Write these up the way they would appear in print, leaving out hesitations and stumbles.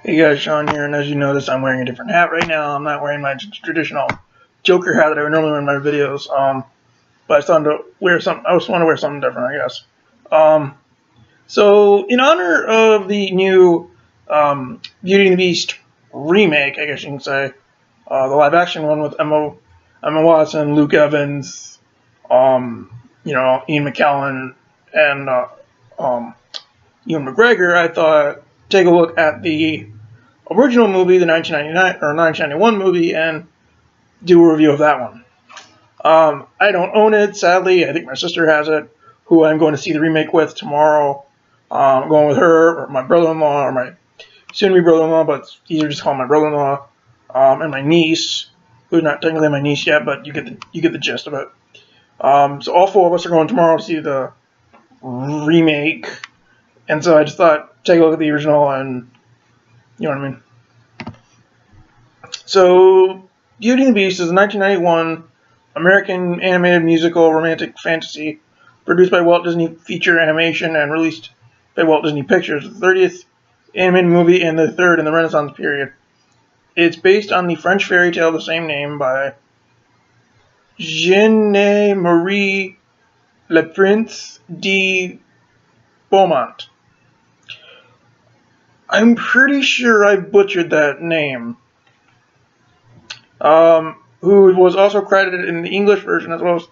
Hey guys, Sean here, and as you notice, I'm wearing a different hat right now. I'm not wearing my traditional Joker hat that I would normally wear in my videos. But I just wanted to wear something. I just want to wear something different, I guess. So in honor of the new Beauty and the Beast remake, I guess you can say, the live-action one with Emma Watson, Luke Evans, Ian McKellen, and Ewan McGregor, I thought take a look at the original movie, the 1999 or 1991 movie, and do a review of that one. I don't own it, sadly. I think my sister has it, who I'm going to see the remake with tomorrow. I'm going with her, or my brother-in-law, or my soon-to-be brother-in-law, but it's easier just to call him my brother-in-law, and my niece, who's not technically my niece yet, but you get the gist of it. So all four of us are going tomorrow to see the remake, and so I just thought, take a look at the original, and you know what I mean. So, Beauty and the Beast is a 1991 American animated musical romantic fantasy produced by Walt Disney Feature Animation and released by Walt Disney Pictures, the 30th animated movie and the third in the Renaissance period. It's based on the French fairy tale of the same name by Jeanne-Marie Le Prince de Beaumont. I'm pretty sure I butchered that name. Who was also credited in the English version as well as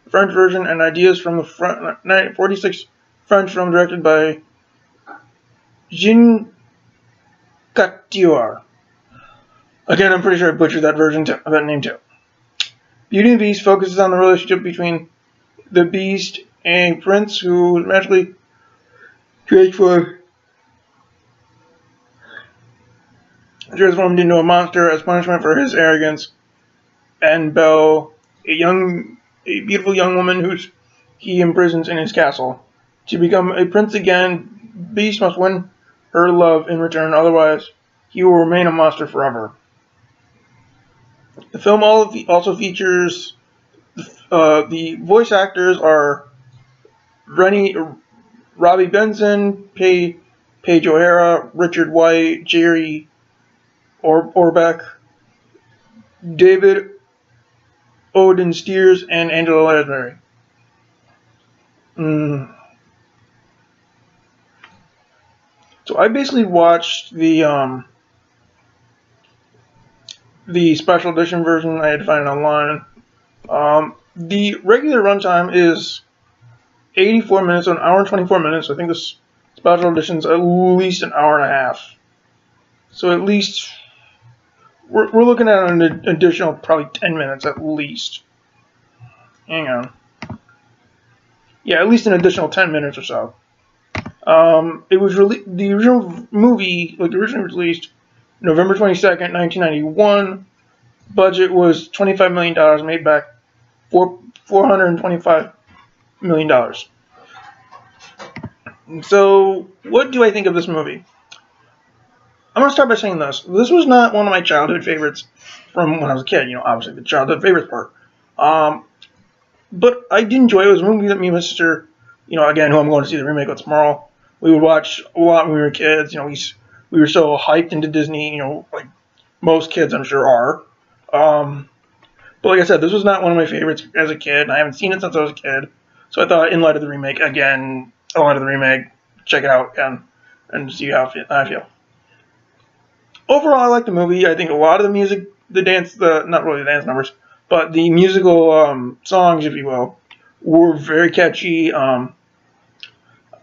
the French version, and ideas from the 1946 French film directed by Jean Cocteau. Again, I'm pretty sure I butchered that name too. Beauty and the Beast focuses on the relationship between the Beast and a prince who is magically transformed into a monster as punishment for his arrogance, and Belle, a beautiful young woman who he imprisons in his castle. To become a prince again, Beast must win her love in return, otherwise he will remain a monster forever. The film also features the voice actors are Robbie Benson, Paige O'Hara, Richard White, Jerry Orbach, David Odin Steers, and Angela Lansbury. So I basically watched the special edition version. I had to find it online. The regular runtime is 84 minutes, so an hour and 24 minutes. I think this special edition is at least an hour and a half. So at least we're looking at an additional probably 10 minutes at least. Hang on. Yeah, at least an additional 10 minutes or so. It was the original movie, originally released November 22nd, 1991. Budget was $25 million, made back $425 million. So, what do I think of this movie? I'm going to start by saying this. This was not one of my childhood favorites from when I was a kid. Obviously the childhood favorites part. But I did enjoy it. It was a movie that me and my sister, again, who I'm going to see the remake of tomorrow, we would watch a lot when we were kids. We were so hyped into Disney, like most kids I'm sure are. But like I said, this was not one of my favorites as a kid. I haven't seen it since I was a kid. So I thought, in light of the remake, check it out again and see how I feel. Overall, I like the movie. I think a lot of the music, not really the dance numbers, but the musical songs, if you will, were very catchy. I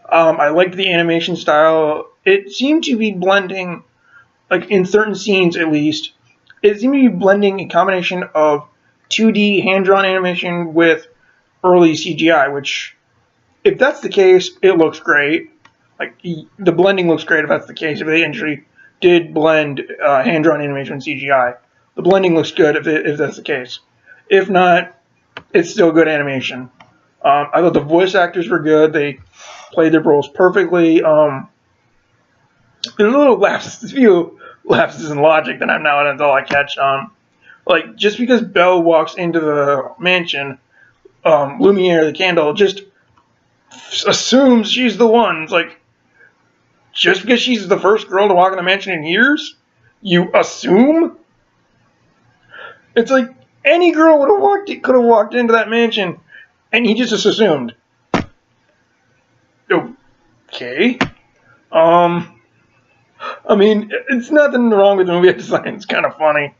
liked the animation style. It seemed to be blending, like in certain scenes at least, it seemed to be blending a combination of 2D hand-drawn animation with early CGI, which, if that's the case, it looks great. Like, the blending looks great if that's the case. If they actually did blend hand-drawn animation and CGI, the blending looks good if that's the case. If not, it's still good animation. I thought the voice actors were good. They played their roles perfectly. There's a few lapses in logic that I'm now that's all I catch. Like, just because Belle walks into the mansion, Lumiere, the candle, just assumes she's the one. It's like, just because she's the first girl to walk in a mansion in years, you assume? It's like any girl could have walked into that mansion, and he just assumed. Okay. I mean, it's nothing wrong with the movie design. It's kind of funny.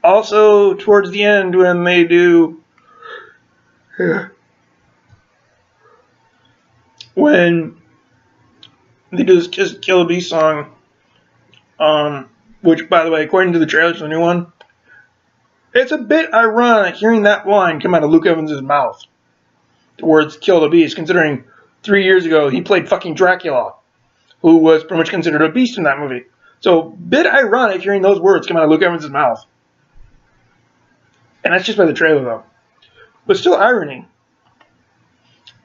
Also, towards the end, when they do, this Kill the Beast song, which, by the way, according to the trailer for the new one, it's a bit ironic hearing that line come out of Luke Evans' mouth towards Kill the Beast, considering 3 years ago he played fucking Dracula, who was pretty much considered a beast in that movie. So, bit ironic hearing those words come out of Luke Evans' mouth. And that's just by the trailer, though. But still irony.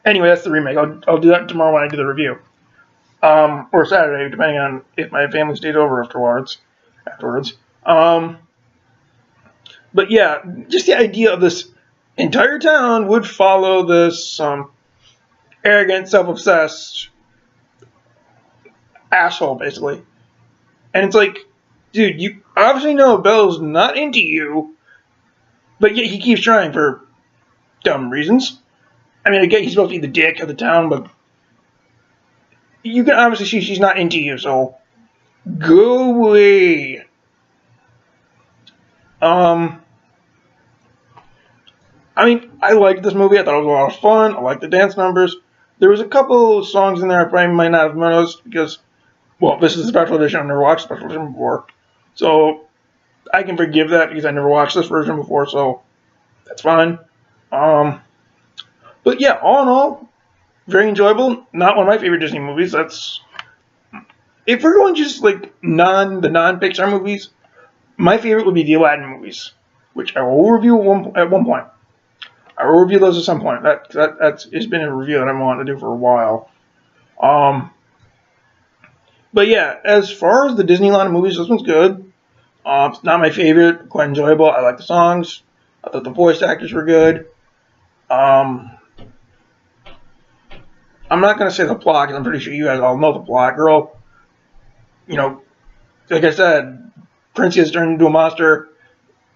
Anyway, that's the remake. I'll do that tomorrow when I do the review. Or Saturday, depending on if my family stays over afterwards. But yeah, just the idea of this entire town would follow this arrogant, self-obsessed asshole, basically. And it's like, dude, you obviously know Belle's not into you, but yet he keeps trying for dumb reasons. I mean, I get he's supposed to be the dick of the town, but you can obviously see she's not into you, so go away. I mean, I liked this movie. I thought it was a lot of fun. I liked the dance numbers. There was a couple of songs in there I probably might not have noticed because, well, this is a special edition. I've never watched the special edition before. So I can forgive that because I never watched this version before, so that's fine. But yeah, all in all, very enjoyable. Not one of my favorite Disney movies. If we're going just like the non-Pixar movies, my favorite would be the Aladdin movies, which I will review at one point. I will review those at some point. It's been a review that I've wanted to do for a while. But yeah, as far as the Disney line of movies, this one's good. It's not my favorite. Quite enjoyable. I like the songs. I thought the voice actors were good. I'm not going to say the plot because I'm pretty sure you guys all know the plot. Girl, like I said, Prince gets turned into a monster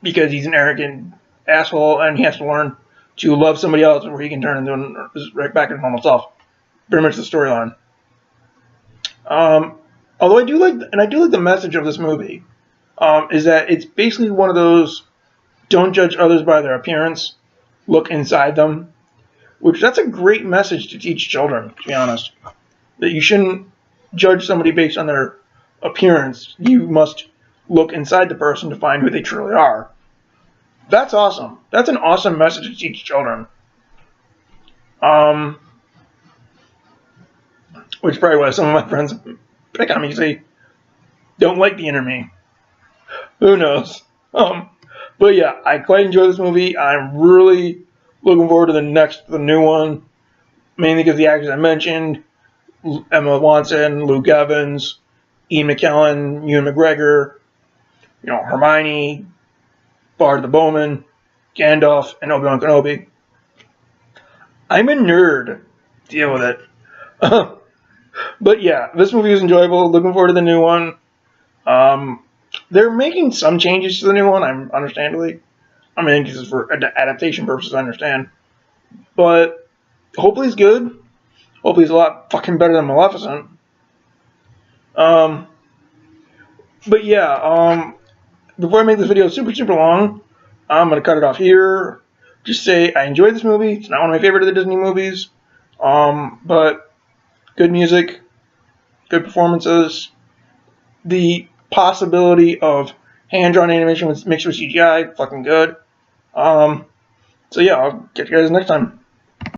because he's an arrogant asshole and he has to learn to love somebody else before he can turn into right back into normal self. Pretty much the storyline. Although I do like the message of this movie, is that it's basically one of those don't judge others by their appearance, look inside them, which that's a great message to teach children, to be honest. That you shouldn't judge somebody based on their appearance. You must look inside the person to find who they truly are. That's awesome. That's an awesome message to teach children. Which is probably why some of my friends pick on me and say, don't like the inner me. Who knows? But yeah, I quite enjoy this movie. I'm really looking forward to the new one. Mainly because the actors I mentioned, Emma Watson, Luke Evans, Ian McKellen, Ewan McGregor, Hermione, Bard the Bowman, Gandalf, and Obi-Wan Kenobi. I'm a nerd. Deal with it. But yeah, this movie is enjoyable. Looking forward to the new one. They're making some changes to the new one, understandably. I mean, this is for adaptation purposes, I understand. But hopefully it's good. Hopefully it's a lot fucking better than Maleficent. But yeah, before I make this video super, super long, I'm going to cut it off here. Just say I enjoyed this movie. It's not one of my favorite of the Disney movies. But good music, good performances. The possibility of hand-drawn animation mixed with CGI, fucking good. So yeah, I'll catch you guys next time.